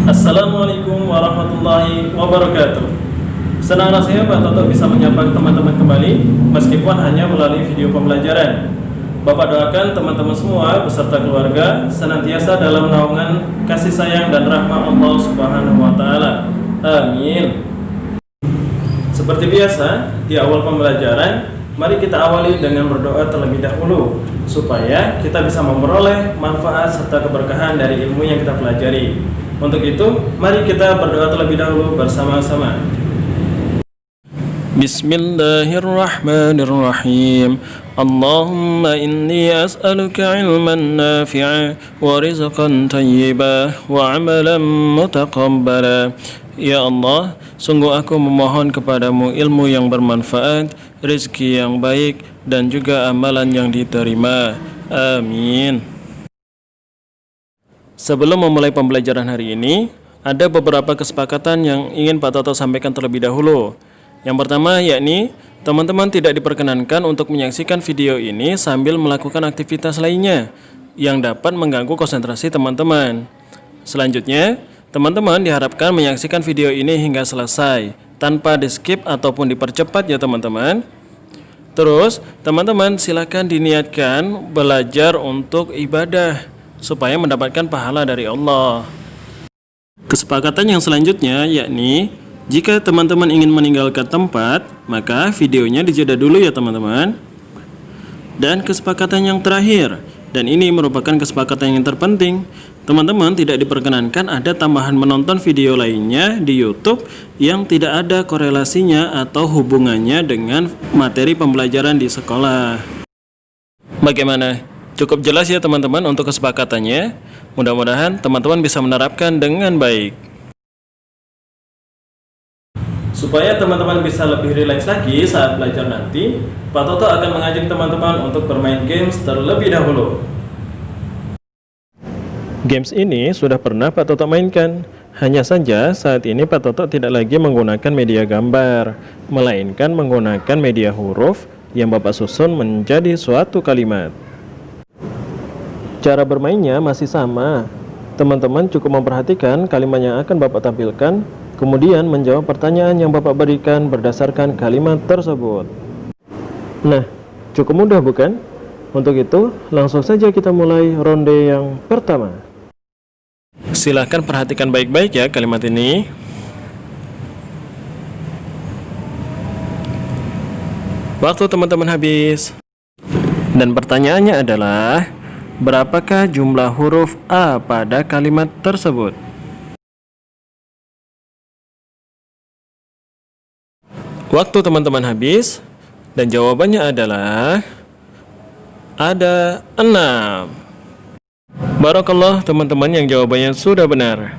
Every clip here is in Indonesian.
Assalamualaikum warahmatullahi wabarakatuh. Senang rasanya Pak Toto bisa menyapa teman-teman kembali, meskipun hanya melalui video pembelajaran. Bapak doakan teman-teman semua beserta keluarga senantiasa dalam naungan kasih sayang dan rahmat Allah Subhanahu wa Ta'ala. Amin. Seperti biasa, di awal pembelajaran, mari kita awali dengan berdoa terlebih dahulu, supaya kita bisa memperoleh manfaat serta keberkahan dari ilmu yang kita pelajari. Untuk itu, mari kita berdoa terlebih dahulu bersama-sama. Bismillahirrahmanirrahim. Allahumma inni as'aluka ilman nafi'a wa rizqan tayyiba wa amalan mutaqabbala. Ya Allah, sungguh aku memohon kepadamu ilmu yang bermanfaat, rezeki yang baik, dan juga amalan yang diterima. Amin. Sebelum memulai pembelajaran hari ini, ada beberapa kesepakatan yang ingin Pak Toto sampaikan terlebih dahulu. Yang pertama yakni, teman-teman tidak diperkenankan untuk menyaksikan video ini sambil melakukan aktivitas lainnya yang dapat mengganggu konsentrasi teman-teman. Selanjutnya, teman-teman diharapkan menyaksikan video ini hingga selesai, tanpa di-skip ataupun dipercepat ya teman-teman. Terus, teman-teman silakan diniatkan belajar untuk ibadah, supaya mendapatkan pahala dari Allah. Kesepakatan yang selanjutnya yakni, jika teman-teman ingin meninggalkan tempat, maka videonya dijeda dulu ya teman-teman. Dan kesepakatan yang terakhir, dan ini merupakan kesepakatan yang terpenting, teman-teman tidak diperkenankan ada tambahan menonton video lainnya di YouTube yang tidak ada korelasinya atau hubungannya dengan materi pembelajaran di sekolah. Bagaimana? Cukup jelas ya teman-teman untuk kesepakatannya. Mudah-mudahan teman-teman bisa menerapkan dengan baik. Supaya teman-teman bisa lebih rileks lagi saat belajar nanti, Pak Toto akan mengajak teman-teman untuk bermain games terlebih dahulu. Games ini sudah pernah Pak Toto mainkan. Hanya saja saat ini Pak Toto tidak lagi menggunakan media gambar, melainkan menggunakan media huruf yang Bapak susun menjadi suatu kalimat. Cara bermainnya masih sama. Teman-teman cukup memperhatikan kalimat yang akan Bapak tampilkan, kemudian menjawab pertanyaan yang Bapak berikan berdasarkan kalimat tersebut. Nah, cukup mudah bukan? Untuk itu, langsung saja kita mulai ronde yang pertama. Silahkan perhatikan baik-baik ya kalimat ini. Waktu teman-teman habis. Dan pertanyaannya adalah, berapakah jumlah huruf A pada kalimat tersebut? Waktu teman-teman habis, dan jawabannya adalah ada 6. Barakallah teman-teman yang jawabannya sudah benar.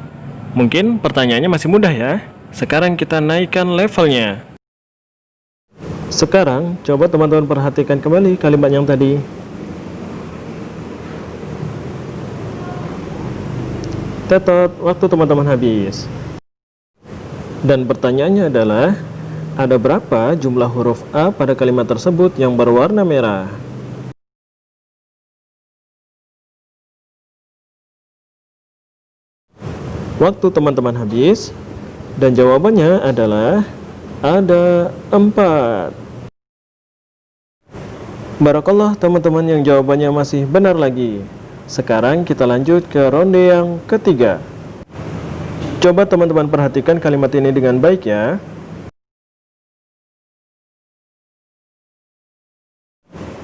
Mungkin pertanyaannya masih mudah ya. Sekarang kita naikkan levelnya. Sekarang coba teman-teman perhatikan kembali kalimat yang tadi. Tetot, waktu teman-teman habis. Dan pertanyaannya adalah, ada berapa jumlah huruf A pada kalimat tersebut yang berwarna merah? Waktu teman-teman habis. Dan jawabannya adalah ada 4. Barakallah teman-teman yang jawabannya masih benar lagi. Sekarang kita lanjut ke ronde yang ketiga. Coba teman-teman perhatikan kalimat ini dengan baik ya.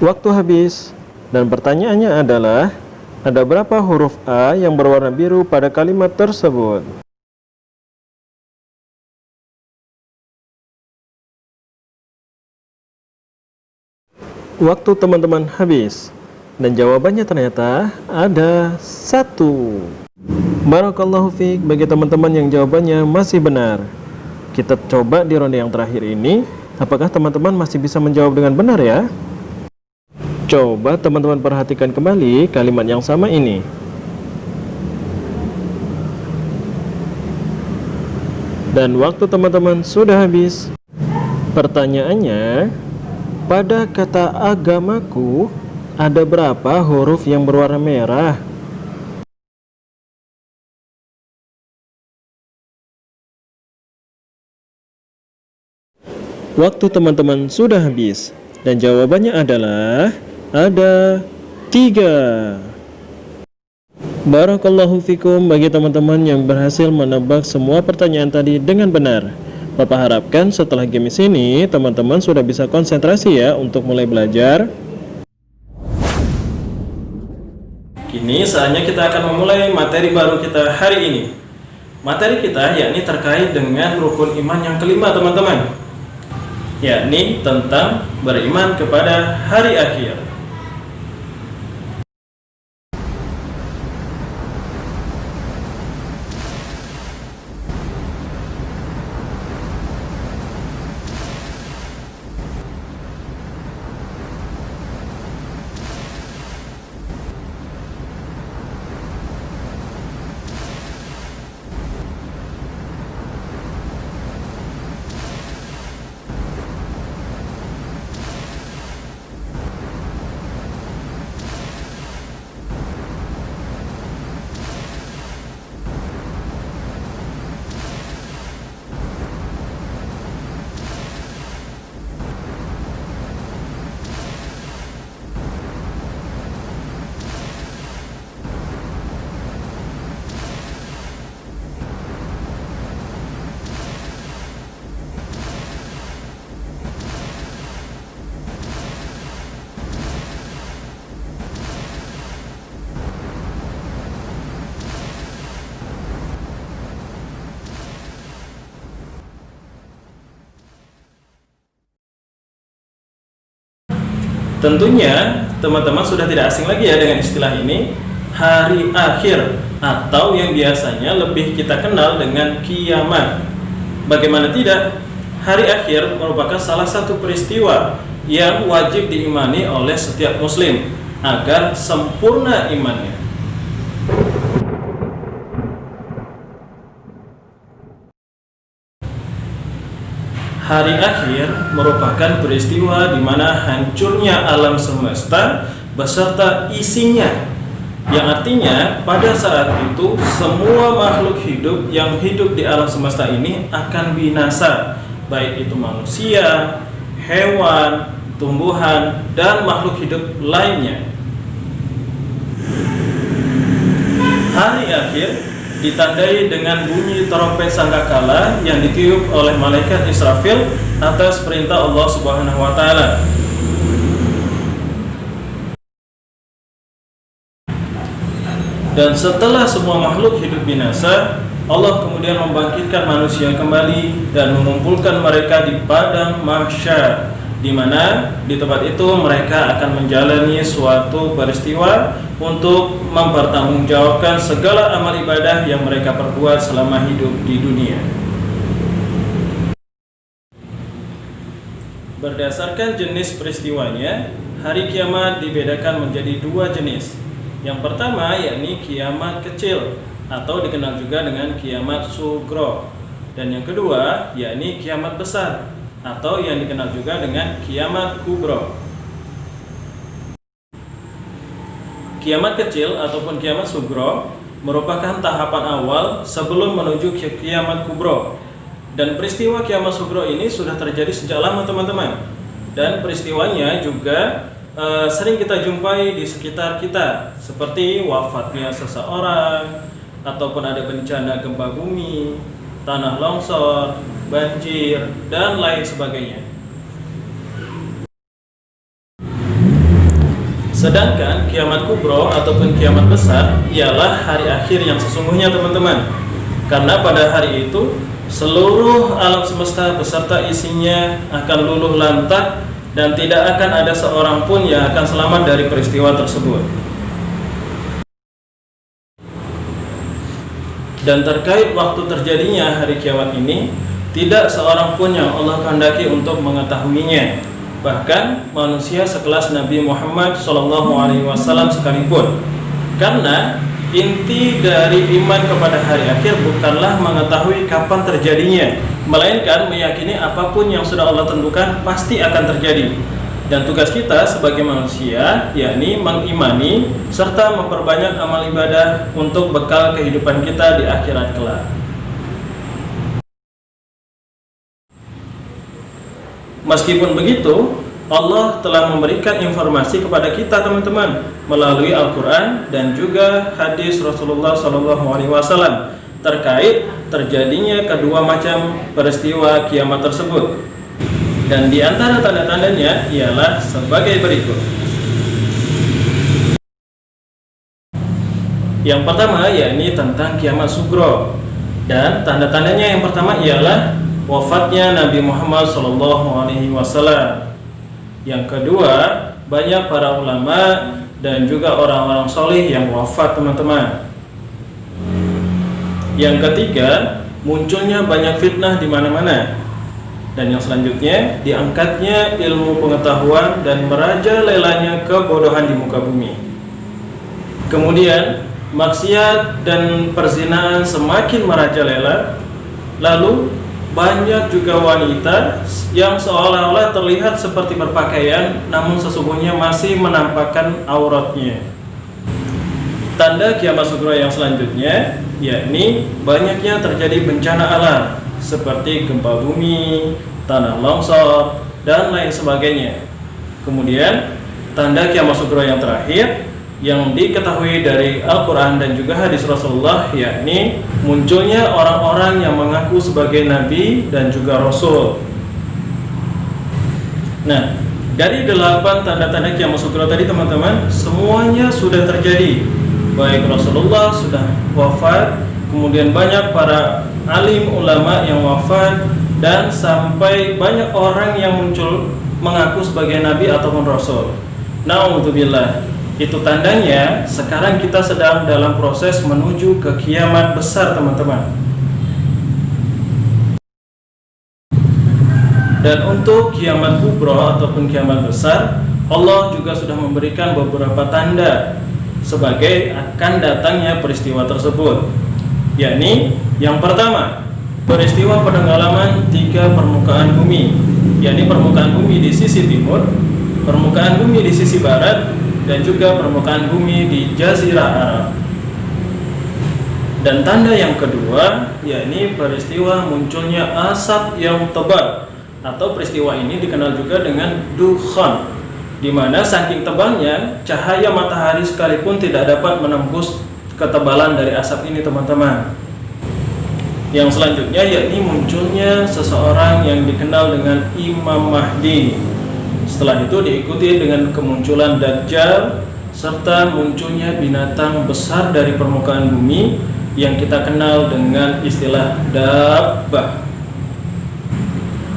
Waktu habis. Dan pertanyaannya adalah, ada berapa huruf A yang berwarna biru pada kalimat tersebut? Waktu teman-teman habis. Dan jawabannya ternyata ada 1. Barakallahu fiik bagi teman-teman yang jawabannya masih benar. Kita coba di ronde yang terakhir ini, apakah teman-teman masih bisa menjawab dengan benar ya? Coba teman-teman perhatikan kembali kalimat yang sama ini. Dan waktu teman-teman sudah habis. Pertanyaannya, pada kata agamaku, ada berapa huruf yang berwarna merah? waktu teman-teman sudah habis. Dan jawabannya adalah ada 3. Barakallahu fikum bagi teman-teman yang berhasil menebak semua pertanyaan tadi dengan benar. Bapak harapkan setelah game ini teman-teman sudah bisa konsentrasi ya untuk mulai belajar. Kini saatnya kita akan memulai materi baru kita hari ini. Materi kita yakni terkait dengan rukun iman yang kelima teman-teman, yakni tentang beriman kepada hari akhir. Tentunya teman-teman sudah tidak asing lagi ya dengan istilah ini, hari akhir, atau yang biasanya lebih kita kenal dengan kiamat. Bagaimana tidak, hari akhir merupakan salah satu peristiwa yang wajib diimani oleh setiap muslim agar sempurna imannya. Hari akhir merupakan peristiwa di mana hancurnya alam semesta beserta isinya, yang artinya pada saat itu semua makhluk hidup yang hidup di alam semesta ini akan binasa, baik itu manusia, hewan, tumbuhan, dan makhluk hidup lainnya. Hari akhir ditandai dengan bunyi trompet sangkakala yang ditiup oleh malaikat Israfil atas perintah Allah Subhanahu wa taala. Dan setelah semua makhluk hidup binasa, Allah kemudian membangkitkan manusia kembali dan mengumpulkan mereka di padang mahsyar, di mana di tempat itu mereka akan menjalani suatu peristiwa untuk mempertanggungjawabkan segala amal ibadah yang mereka perbuat selama hidup di dunia. Berdasarkan jenis peristiwanya, hari kiamat dibedakan menjadi 2 jenis. Yang pertama yakni kiamat kecil atau dikenal juga dengan kiamat sugro, dan yang kedua yakni kiamat besar atau yang dikenal juga dengan kiamat kubro. Kiamat kecil ataupun kiamat sugro merupakan tahapan awal sebelum menuju ke kiamat kubro. Dan peristiwa kiamat sugro ini sudah terjadi sejak lama teman-teman. Dan peristiwanya juga sering kita jumpai di sekitar kita, seperti wafatnya seseorang, ataupun ada bencana gempa bumi, tanah longsor, banjir, dan lain sebagainya. Sedangkan kiamat kubro ataupun kiamat besar ialah hari akhir yang sesungguhnya teman-teman. Karena pada hari itu seluruh alam semesta beserta isinya akan luluh lantak dan tidak akan ada seorang pun yang akan selamat dari peristiwa tersebut. Dan terkait waktu terjadinya hari kiamat ini, tidak seorang pun yang Allah kehendaki untuk mengetahuinya. Bahkan manusia sekelas Nabi Muhammad SAW sekalipun. Karena inti dari iman kepada hari akhir bukanlah mengetahui kapan terjadinya, melainkan meyakini apapun yang sudah Allah tentukan pasti akan terjadi. Dan tugas kita sebagai manusia yakni mengimani serta memperbanyak amal ibadah untuk bekal kehidupan kita di akhirat kelak. Meskipun begitu, Allah telah memberikan informasi kepada kita teman-teman melalui Al-Quran dan juga hadis Rasulullah SAW terkait terjadinya kedua macam peristiwa kiamat tersebut. Dan di antara tanda-tandanya ialah sebagai berikut. Yang pertama yakni tentang kiamat sugro, dan tanda-tandanya yang pertama ialah wafatnya Nabi Muhammad SAW. Yang kedua, banyak para ulama dan juga orang-orang soleh yang wafat teman-teman. Yang ketiga, munculnya banyak fitnah di mana-mana. Dan yang selanjutnya, diangkatnya ilmu pengetahuan dan merajalelanya kebodohan di muka bumi. Kemudian, maksiat dan perzinaan semakin merajalela. Lalu banyak juga wanita yang seolah-olah terlihat seperti berpakaian, namun sesungguhnya masih menampakkan auratnya. Tanda kiamat sugro yang selanjutnya yakni banyaknya terjadi bencana alam seperti gempa bumi, tanah longsor, dan lain sebagainya. Kemudian tanda kiamat sugro yang terakhir yang diketahui dari Al-Quran dan juga hadis Rasulullah yakni munculnya orang-orang yang mengaku sebagai nabi dan juga rasul. Nah, dari 8 tanda-tanda kiamat sugro tadi teman-teman, semuanya sudah terjadi. Baik Rasulullah sudah wafat, kemudian banyak para alim ulama yang wafat, dan sampai banyak orang yang muncul mengaku sebagai nabi ataupun rasul. Na'udzubillah. Itu tandanya sekarang kita sedang dalam proses menuju ke kiamat besar teman-teman. Dan untuk kiamat kubro ataupun kiamat besar, Allah juga sudah memberikan beberapa tanda sebagai akan datangnya peristiwa tersebut. Yakni yang pertama, peristiwa penenggelaman 3 permukaan bumi, yakni permukaan bumi di sisi timur, permukaan bumi di sisi barat, dan juga permukaan bumi di Jazirah Arab. Dan tanda yang kedua yakni peristiwa munculnya asap yang tebal, atau peristiwa ini dikenal juga dengan dukhan, di mana saking tebalnya cahaya matahari sekalipun tidak dapat menembus ketebalan dari asap ini teman-teman. Yang selanjutnya yakni munculnya seseorang yang dikenal dengan Imam Mahdi. Setelah itu diikuti dengan kemunculan Dajjal serta munculnya binatang besar dari permukaan bumi yang kita kenal dengan istilah dabbah.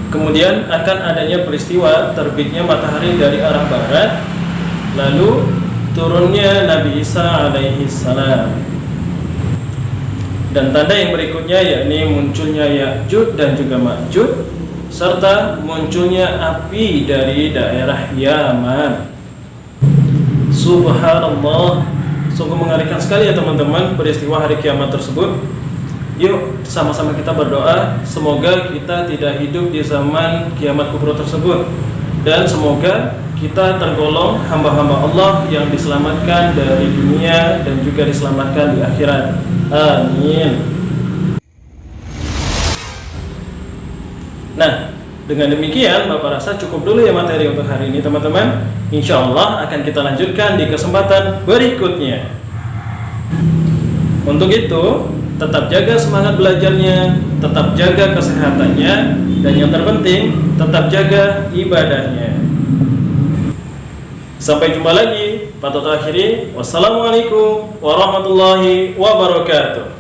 Kemudian akan adanya peristiwa terbitnya matahari dari arah barat, lalu turunnya Nabi Isa alaihi salam. Dan tanda yang berikutnya yakni munculnya Ya'juj dan juga Ma'juj, serta munculnya api dari daerah Yaman. Subhanallah, sungguh mengerikan sekali ya teman-teman peristiwa hari kiamat tersebut. Yuk sama-sama kita berdoa semoga kita tidak hidup di zaman kiamat kubro tersebut, dan semoga kita tergolong hamba-hamba Allah yang diselamatkan dari dunia dan juga diselamatkan di akhirat. Amin. Nah, dengan demikian Bapak rasa cukup dulu ya materi untuk hari ini teman-teman. Insya Allah akan kita lanjutkan di kesempatan berikutnya. Untuk itu, tetap jaga semangat belajarnya, tetap jaga kesehatannya, dan yang terpenting, tetap jaga ibadahnya. Sampai jumpa lagi. Patut akhiri. Wassalamualaikum warahmatullahi wabarakatuh.